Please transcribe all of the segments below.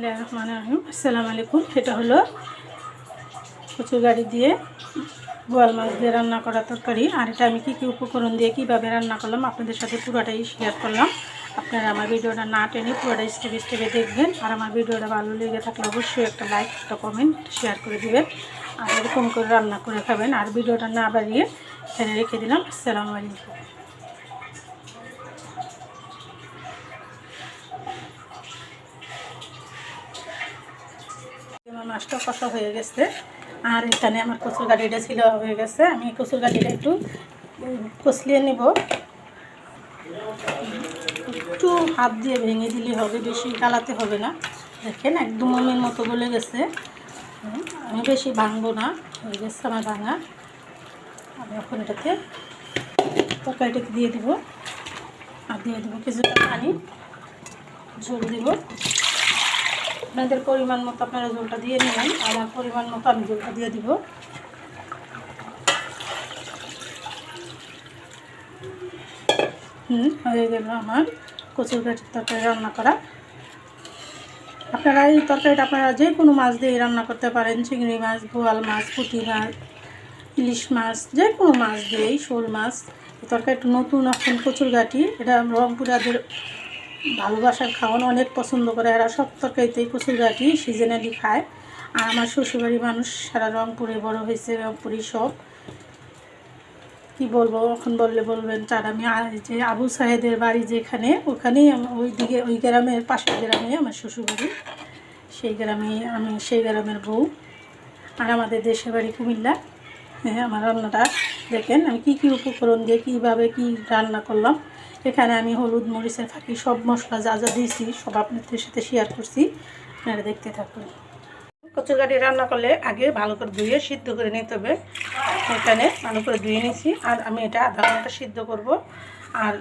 বিসমিল্লাহির রহমানির রহিম। আসসালামু আলাইকুম। এটা হলো কচুর গাড়ি দিয়ে বোয়াল মাছ দিয়ে রান্না করা তরকারি। আর এটা আমি কী উপকরণ দিয়ে কীভাবে রান্না করলাম আপনাদের সাথে পুরোটাই শেয়ার করলাম। আপনারা আমার ভিডিওটা না টেনে পুরোটাই স্টেপে স্টেপে দেখবেন। আর আমার ভিডিওটা ভালো লেগে থাকলে অবশ্যই একটা লাইক, একটা কমেন্ট, শেয়ার করে দেবেন। আর এরকম করে রান্না করে খাবেন। আর ভিডিওটা না বাড়িয়ে এখানে রেখে দিলাম। আসসালামু আলাইকুম। আমার মাছটা কষা হয়ে গেছে। আর এখানে আমার কচুর গাড়িটা ছিল হয়ে গেছে। আমি কচুর গাড়িটা একটু কষলিয়ে নেব। একটু হাত দিয়ে ভেঙে দিলে হবে, বেশি গালাতে হবে না। দেখেন একদম মমের মতো গলে গেছে। আমি বেশি ভাঙবো না, হয়ে গেছে আমার ভাঙা। আমি এখন এটাতে তরকারিটাকে দিয়ে দেবো। আর দিয়ে দেবো কিছুটা পানি, ঝোল দেবো। আপনাদের পরিমাণ মতো আপনারা ঝোলটা দিয়ে নেবেন। আমার পরিমাণ মতো আমি ঝোলটা দিয়ে দিব। হয়ে গেল আমার কচুর গাঠির তরকারি রান্না করা। আপনারা এই তরকারিটা আপনারা যে কোনো মাছ দিয়ে রান্না করতে পারেন। চিংড়ি মাছ, বোয়াল মাছ, পুঁটি মাছ, ইলিশ মাছ, যে কোনো মাছ দিয়েই, শোল মাছ। এই তরকারিটা নতুন এখন কচুর গাঠি, এটা রংপুরাদের ভালোবাসার খাওয়ান, অনেক পছন্দ করে। এরা সব তরকারিতেই কচুর গাঠি সিজনালি খায়। আর আমার শ্বশুরবাড়ির মানুষ সারা রংপুরে বড় হয়েছে, রংপুরি সব কি বলবো, এখন বললে বলবেন তার। আমি যে আবু সাহেদের বাড়ি যেখানে, ওখানেই ওই দিকে, ওই গ্রামের পাশের গ্রামে আমার শ্বশুরবাড়ি। সেই গ্রামেই আমি, সেই গ্রামের বউ। আর আমাদের দেশের বাড়ি কুমিল্লা। হ্যাঁ, আমার রান্নাটা দেখেন আমি কী উপকরণ দিয়ে কীভাবে কী রান্না করলাম। এখানে আমি হলুদ, মরিচের ফাঁকি সব মশলা যা যা দিয়েছি সব আপনাদের সাথে শেয়ার করছি। আপনারা দেখতে থাকুন। কচুর গাঠি রান্না করলে আগে ভালো করে ধুয়ে সিদ্ধ করে নিতে হবে। এখানে ভালো করে ধুয়ে নিয়েছি। আর আমি এটা আধা ঘন্টা সিদ্ধ করব। আর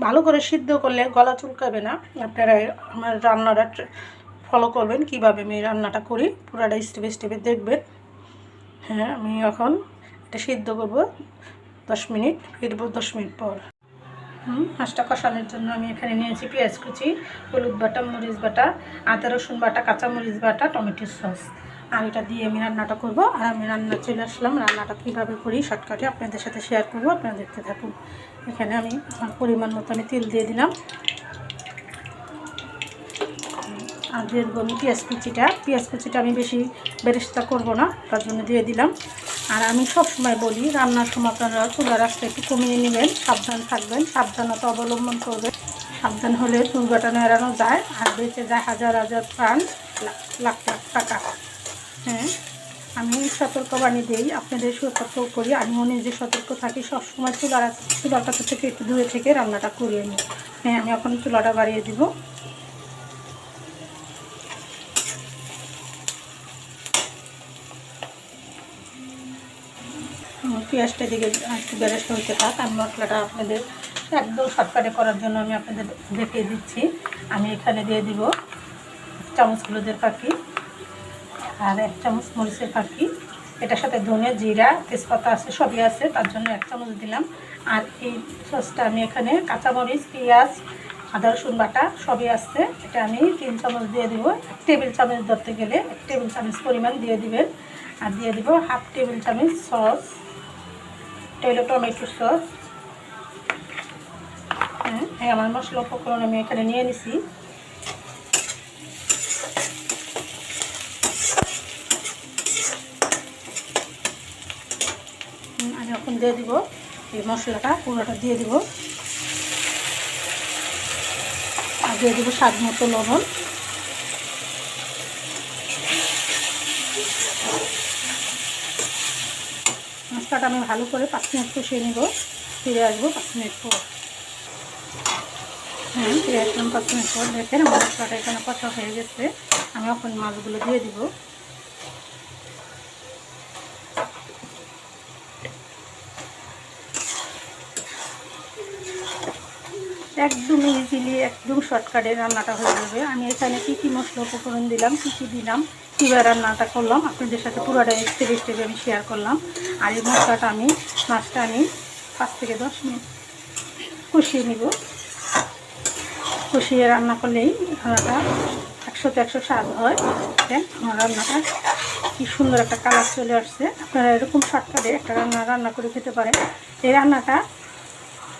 ভালো করে সিদ্ধ করলে গলা চুলকাবে না। আপনারা আমার রান্নাটা ফলো করবেন, কীভাবে আমি রান্নাটা করি পুরাটা স্টেপে স্টেপে দেখবেন। হ্যাঁ, আমি এখন এটা সিদ্ধ করব 10 মিনিট, ফিরবো 10 মিনিট পর। মাছটা কষানোর জন্য আমি এখানে নিয়েছি পেঁয়াজ কুচি, হলুদ বাটা, মরিচ বাটা, আদা রসুন বাটা, কাঁচামরিচ বাটা, টমেটো সস। আর এটা দিয়ে আমি রান্নাটা করব। আর আমি রান্না চলে আসলাম। রান্নাটা কীভাবে করি শর্টকাটে আপনাদের সাথে শেয়ার করব, আপনারা দেখতে থাকুন। এখানে আমি আমার পরিমাণ মতো আমি তেল দিয়ে দিলাম। আর দিয়ে দেবো আমি পেঁয়াজ কুচিটা আমি বেশি বেরেস্তা করব না, তার জন্য দিয়ে দিলাম। আর আমি সব সময় বলি, রান্নার সময় আপনারা চুলার আঁচটা একটু কমিয়ে নেবেন, সাবধান থাকবেন, সাবধানতা অবলম্বন করবেন। সাবধান হলে দুর্ঘটনা এড়ানো যায়। আর বেঁচে যায় হাজার হাজার প্রাণ, লাখ লাখ টাকা। হ্যাঁ, আমি সতর্কবাণী দিই, আপনাদের সতর্ক করি। আমিও নিজে সতর্ক থাকি সবসময়। চুলাটা থেকে একটু দূরে থেকে রান্নাটা করিয়ে নিই। হ্যাঁ, আমি এখন চুলাটা বাড়িয়ে দিব। পেঁয়াজটা দিকে একটু বেরেস্তা হইতে থাক। আমি মশলাটা আপনাদের একদম শর্টকাটে করার জন্য আমি আপনাদের দেখিয়ে দিচ্ছি। আমি এখানে দিয়ে দিব 1 চামচ হলুদের ফাঁকি আর 1 চামচ মরিচের ফাঁকি। এটার সাথে ধনে, জিরা, তেজপাতা আছে, সবই আছে, তার জন্য 1 চামচ দিলাম। আর এই সসটা আমি এখানে কাঁচামরিচ, পেঁয়াজ, আদা রসুন বাটা সবই আছে, এটা আমি 3 চামচ দিয়ে দিব। 1 টেবিল চামচ ধরতে গেলে 1 টেবিল চামচ পরিমাণ দিয়ে দিবেন। আর দিয়ে দিব 1/2 টেবিল চামচ সস, টমেটো সস। হ্যাঁ, আমার মশলা উপকরণ আমি এখানে নিয়ে নিছি। আমি এখন দিয়ে দিব এই মশলাটা, পুরোটা দিয়ে দিব। আর দিয়ে দিব স্বাদ মতো লবণ। মশলাটা আমি ভালো করে 5 মিনিট কষিয়ে নেব। ফিরে আসবো 5 মিনিট পর। হ্যাঁ, ফিরে আসলাম 5 মিনিট পর। দেখেন মশলাটা এখানে কষা হয়ে গেছে। আমি এখন মাছগুলো দিয়ে দিব। একদম ইজিলি, একদম শর্টকাটে রান্নাটা হয়ে যাবে। আমি এখানে কী মশলা উপকরণ দিলাম, কী দিলাম, কীভাবে রান্নাটা করলাম আপনাদের সাথে পুরোটা স্টেপে স্টেপে আমি শেয়ার করলাম। আর এই মশলাটা মাছটা আমি 5 থেকে 10 মিনিট কষিয়ে নিব। কষিয়ে রান্না করলেই রান্নাটা 100তে 100 স্বাদ হয়। আমার রান্নাটা কি সুন্দর একটা কালার চলে আসছে। আপনারা এরকম শর্টকাটে একটা রান্না করে খেতে পারেন। এই রান্নাটা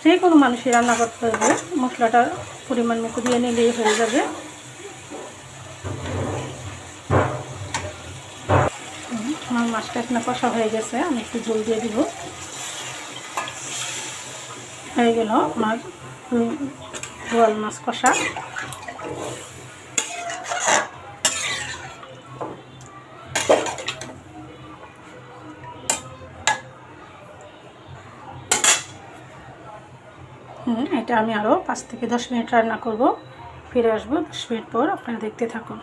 যে কোনো মানুষই রান্না করতে পারবে, মশলাটার পরিমাণ মতো দিয়ে নিলেই হয়ে যাবে। আমার মাছটা এখন কষা হয়ে গেছে, আমি একটু ঝোল দিয়ে দিব। হয়ে গেল আমার বোয়াল মাছ কষা। এটা আমি আরও 5 থেকে 10 মিনিট রান্না করব। ফিরে আসবো 10 মিনিট পর, আপনারা দেখতে থাকুন।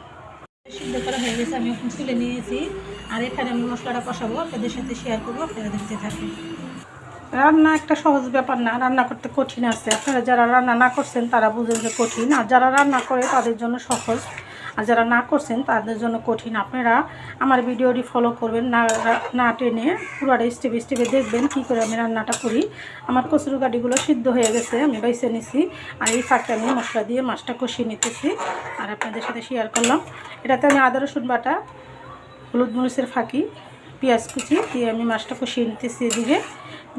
সিদ্ধ করা হয়ে গেছে, আমি এখন তুলে নিয়েছি। আর এখানে আমি মশলাটা কষাবো, আপনাদের সাথে শেয়ার করবো, আপনারা দেখতে থাকুন। রান্না একটা সহজ ব্যাপার না, রান্না করতে কঠিন আছে। আপনারা যারা রান্না না করছেন তারা বুঝেন যে কঠিন, আর যারা রান্না করে তাদের জন্য সহজ, আর যারা না করছেন তাদের জন্য কঠিন। আপনারা আমার ভিডিওটি ফলো করবেন, না টেনে পুরোটা স্টেপে স্টেপে দেখবেন কী করে আমি রান্নাটা করি। আমার কচুর গাড়িগুলো সিদ্ধ হয়ে গেছে, আমি বাইছে নিছি। আর এই ফাঁকটা আমি মশলা দিয়ে মাছটা কষিয়ে নিতেছি আর আপনাদের সাথে শেয়ার করলাম। এটাতে আমি আদা রসুন বাটা, হলুদ মরিচের ফাঁকি, পেঁয়াজ কুচি দিয়ে আমি মাছটা কষিয়ে নিতেছি এদিকে।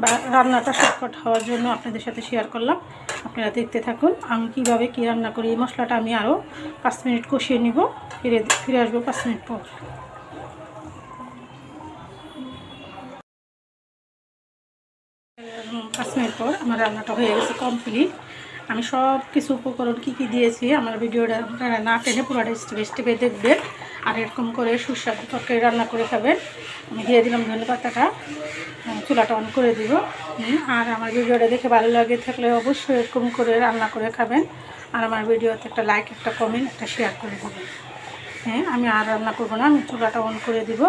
বা রান্নাটা শর্টকাট হওয়ার জন্য আপনাদের সাথে শেয়ার করলাম, আপনারা দেখতে থাকুন আমি কীভাবে কী রান্না করি। এই মশলাটা আমি আরও 5 মিনিট কষিয়ে নিব, ফিরে আসবো 5 মিনিট পর। 5 মিনিট পর আমার রান্নাটা হয়ে গেছে কমপ্লিট। আমি সব কিছু উপকরণ কী কী দিয়েছি আমার ভিডিওটা আপনারা না টেনে পুরোটা স্টেপে স্টেপে দেখবেন। আর এরকম করে সুস্বাদু তরকারি রান্না করে খাবেন। আমি দিয়ে দিলাম ধনে পাতাটা, চুলাটা অন করে দিব। আর আমার ভিডিওটা দেখে ভালো লাগে থাকলে অবশ্যই এরকম করে রান্না করে খাবেন। আর আমার ভিডিওতে একটা লাইক, একটা কমেন্ট, একটা শেয়ার করে দেবেন। আমি আর রান্না করবো না, আমি চুলাটা অন করে দিব,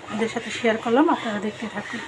আপনাদের সাথে শেয়ার করলাম, আপনারা দেখতে থাকুন।